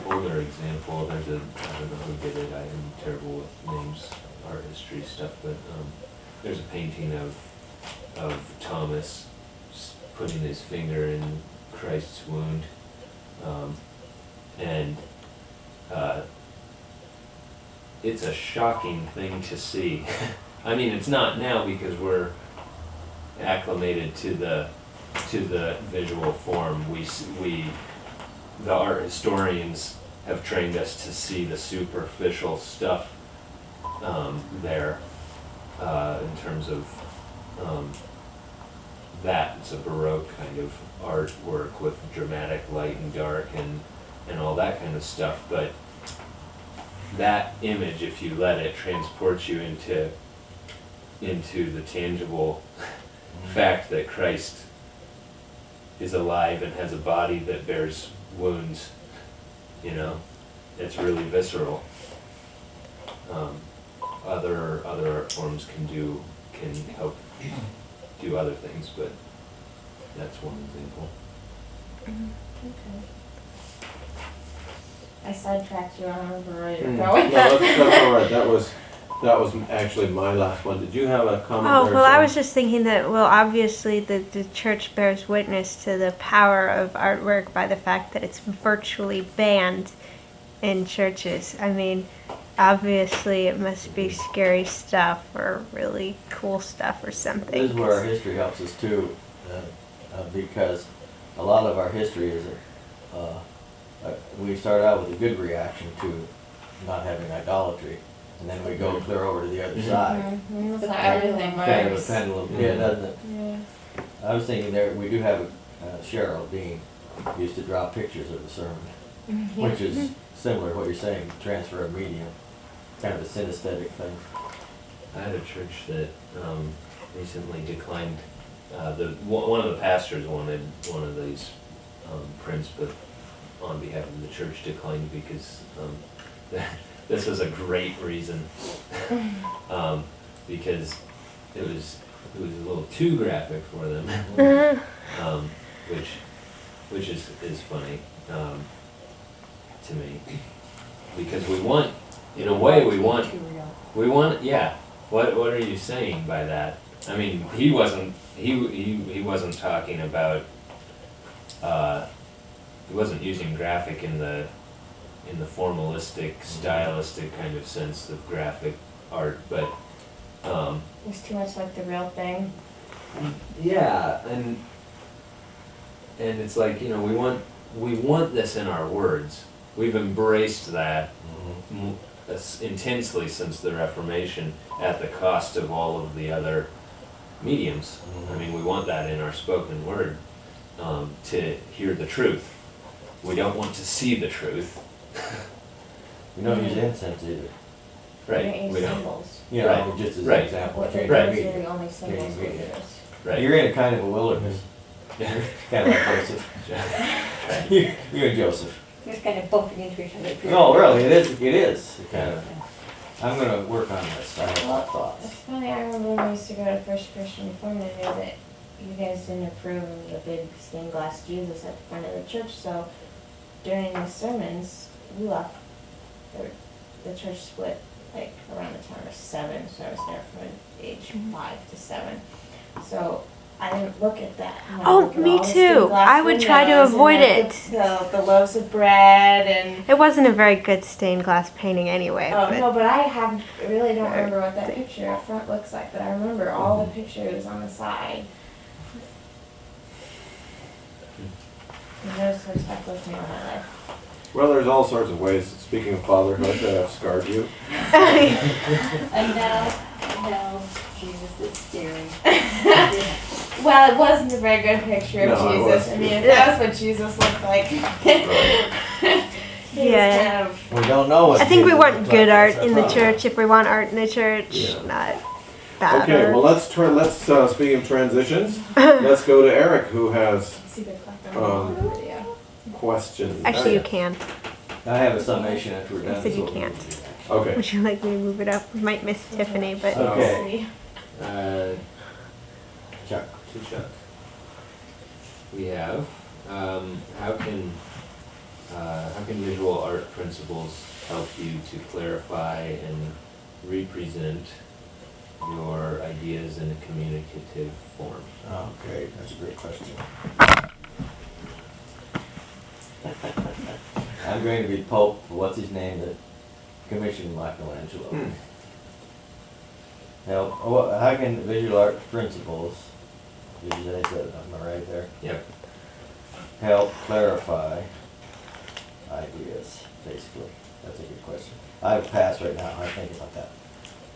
older example. There's I don't know who did it. I'm terrible with names, art history stuff, but there's a painting of Thomas putting his finger in Christ's wound, and it's a shocking thing to see. I mean, it's not now because we're acclimated to the visual form. The art historians have trained us to see the superficial stuff there in terms of that. It's a Baroque kind of artwork with dramatic light and dark and all that kind of stuff. But that image, if you let it, transports you into the tangible fact that Christ is alive and has a body that bears wounds. You know, it's really visceral. Other art forms can help do other things, but that's one example. Okay. I sidetracked you. I don't remember where you're going. No, that's all right. That was actually my last one. Did you have a comment? Oh, well, I was just thinking that, well, obviously the church bears witness to the power of artwork by the fact that it's virtually banned in churches. I mean, obviously it must be scary stuff or really cool stuff or something. This is where our history helps us too, because a lot of our history is we start out with a good reaction to not having idolatry, and then we go clear over to the other side. That's how everything works. Kind of a pendulum, yeah, doesn't it? Yeah. I was thinking there, we do have Cheryl Dean used to draw pictures of the sermon, which is similar to what you're saying, transfer of medium, kind of a synesthetic thing. I had a church that recently declined. One of the pastors wanted one of these prints, but on behalf of the church declined because this was a great reason. Because it was a little too graphic for them, which is funny to me, because we want, in a way, we want, yeah. What are you saying by that? I mean, he wasn't talking about. He wasn't using graphic in the formalistic, stylistic kind of sense of graphic art, but It's too much like the real thing. yeah, and it's like, you know, we want this in our words. We've embraced that intensely since the Reformation, at the cost of all of the mediums. I mean, we want that in our spoken word, to hear the truth. We don't want to see the truth. We don't use incense either. Right. We don't. Symbols. You know, Right. just as Right. an example. What change those of are medium. the only symbols Change we medium. use. Right. You're in a kind of a wilderness. Yeah. Kind of like Joseph. You and Joseph. Just kind of bumping into each other. No, really, it is kind of. I'm gonna work on that style of thoughts. It's funny, I remember when we used to go to First Christian Reformed, I knew that you guys didn't approve of the big stained glass Jesus at the front of the church, so during the sermons, we left, the church split like around the time of 7, so I was there from age 5 to 7. So I didn't look at that. You know, Oh, look at me all the too. stained glass I would try to windows and avoid then it. The loaves of bread and. It wasn't a very good stained glass painting anyway. Oh, but no, but I really don't remember what that picture up front looks like, but I remember all the pictures on the side. And those have stuck with me all my life. Well, there's all sorts of ways, speaking of fatherhood, that have scarred you. And now, Jesus is staring. Well, it wasn't a very good picture of No, it Jesus. wasn't. I mean, if that was what Jesus looked like. He was Yeah. kind of. We don't know what. I think we Jesus want looks good like, art that's in the the problem. church if we want art in the church, Yeah. not bad Okay, art. well, let's speaking of transitions, let's go to Eric, who has See the clock on the video. questions. Actually, you can. I have a summation after we're done. I said you so- can't. Okay. Would you like me to move it up? We might miss Tiffany, but Okay. Chuck, to Chuck. We have, how can how can visual art principles help you to clarify and represent your ideas in a communicative form? Oh, great, that's a great question. I'm going to be Pope, what's his name, that commissioned Michelangelo. Now, how can visual art principles, did you say that, am I right there? Yep. Help clarify ideas, basically. That's a good question. I pass right now, I think about that.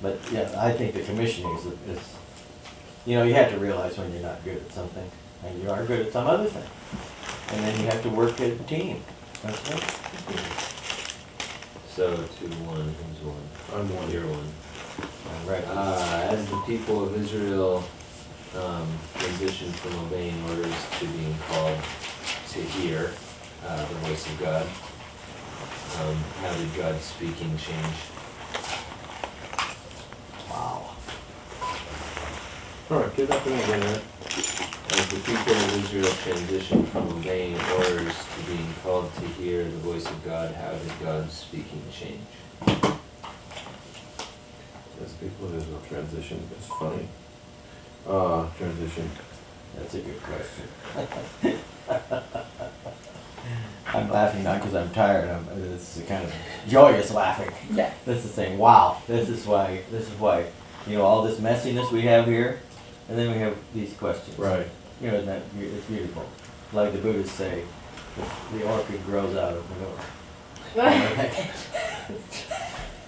But yeah, I think the commissioning is, you know, you have to realize when you're not good at something, and you are good at some other thing. And then you have to work as a team. That's right. So 2-1, who's one? I'm one. You're one. Right. As the people of Israel transitioned from obeying orders to being called to hear the voice of God, how did God's speaking change? Wow. All right, get up and again, right? As the people of Israel transitioned from obeying orders to being called to hear the voice of God, how did God's speaking change? As people of Israel transition, it's funny. Transition. That's a good question. I'm laughing not because I'm tired. It's a kind of joyous laughing. Yeah. This is saying, wow, this is why, you know, all this messiness we have here, and then we have these questions. Right. You know, it's beautiful. Like the Buddhists say, the orchid grows out of manure.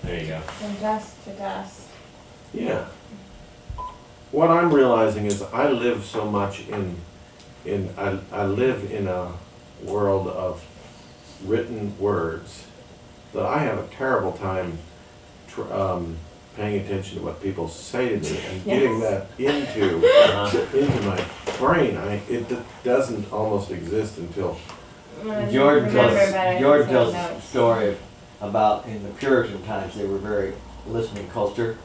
There you go. From dust to dust. Yeah. What I'm realizing is I live so much I live in a world of written words that I have a terrible time paying attention to what people say to me and getting that into my brain. It doesn't almost exist until Jordan tells a notes. story about in the Puritan times, they were very listening culture,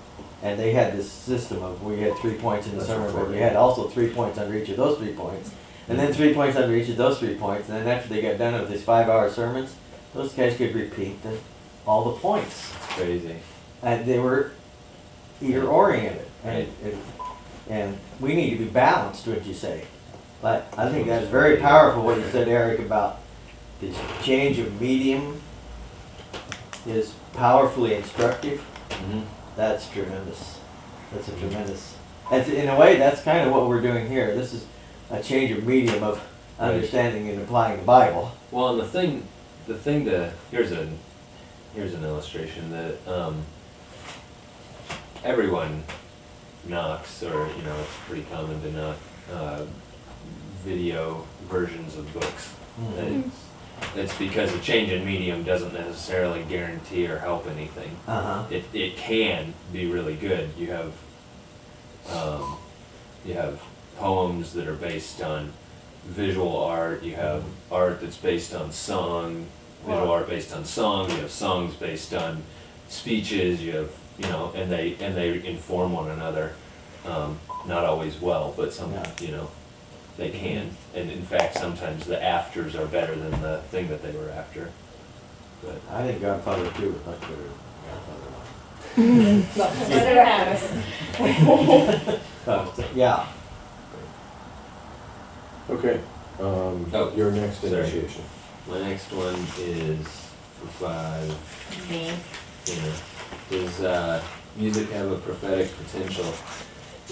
and they had this system of, we had 3 points in the sermon, but we had also 3 points under each of those 3 points, and then 3 points under each of those 3 points, and then after they got done with these 5-hour sermons, those guys could repeat all the points. It's crazy. And they were ear oriented, and we need to be balanced, would you say? But I think that's very powerful what you said, Eric, about this change of medium is powerfully instructive. Mm-hmm. That's tremendous. That's a tremendous. In a way, that's kind of what we're doing here. This is a change of medium of understanding and applying the Bible. Well, and here's an illustration that everyone knocks, or you know, it's pretty common to knock video versions of books. Mm-hmm. It's because a change in medium doesn't necessarily guarantee or help anything. Uh-huh. It can be really good. You have poems that are based on visual art. You have art that's based on song. Visual art based on song. You have songs based on speeches. You have and they inform one another. Not always well, but they can. And in fact, sometimes the afters are better than the thing that they were after. But I think Godfather 2 was much better than Godfather 1. Yeah. Okay. Your next sorry. initiation. My next one is for 5. Me. Does music have a prophetic potential?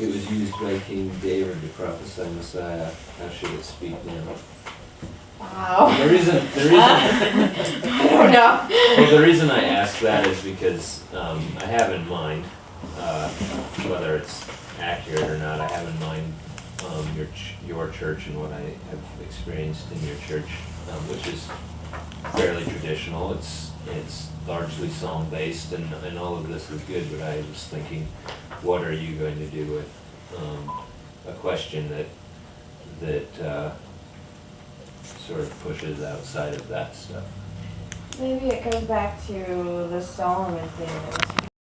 It was used by King David to prophesy Messiah. How should it speak now? Wow. The reason I don't know. well, the reason I ask that is because I have in mind, whether it's accurate or not, I have in mind your church and what I have experienced in your church, which is fairly traditional. It's largely song based, and all of this is good. But I was thinking, what are you going to do with a question that sort of pushes outside of that stuff? Maybe it goes back to the Solomon thing that was